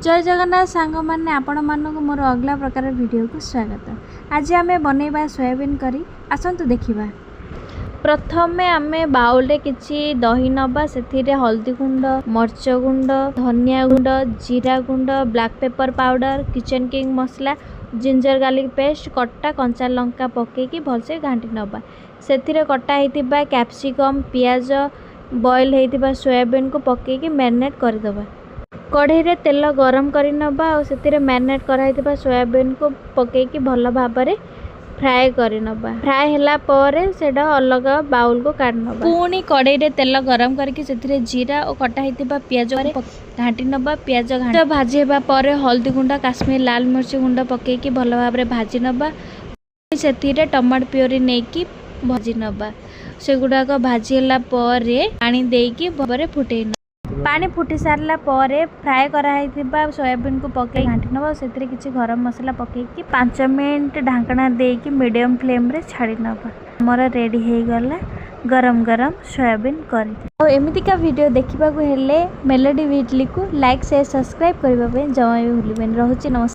जय जगन्नाथ सांग मैंने आपण मानक मोर अगला प्रकार वीडियो को स्वागत। आज आम बनैबा सोयाबीन करी आसतु देखा। प्रथम आम बाउल रे किछि दही नबा से हल्दी गुंड मर्च गुंड धनिया गुंड जीरा गुंड black pepper powder kitchen king मसला जिंजर गार्लिक पेस्ट कटा कंचा लंका पकेकी भलसे घांटी नबा से कटा होइतिबा कैप्सिकम पियाज बॉयल होइतिबा सोयाबीन को पकेकी मैरिनेट करदबा। कढ़ई रे तेल गरम करी नबा और से मैरिनेट कराइतिबा सोयाबीन को पकेकी भल भाव में फ्राए करी नबा। फ्राए होला परे सेडा अलग बाउल को काढ नबा। पुणी कढ़ई रे तेल गरम करके से जीरा और कटा होइतिबा पियाज घाटी नबा। पियाज घाटी भाजी हेबा परे हल्दी गुंड काश्मीर लाल मिर्च गुंड पकेकी भल भाव में भाजी नबा। से टमाटो प्योरी नेकी भाजी नबा। से गुडाक भाजी होला परे पानी देकी भाବରେ फुटेई पानी फुटी सारला परे फ्राए कराइथिबा सोयाबीन को पके घांटी नबा। से किछि गरम मसला पकेकी 5 मिनट ढांकना देकी मीडियम फ्लेम रे छाड़ी नबा। हमर रेडी हे गला गरम गरम सोयाबीन करी। और एमितिका वीडियो देखिबा को हेले मेलोडी वीडली को लाइक शेयर सब्सक्राइब करबा पे जमा भी भूलिबेन। रहूची नमस्कार।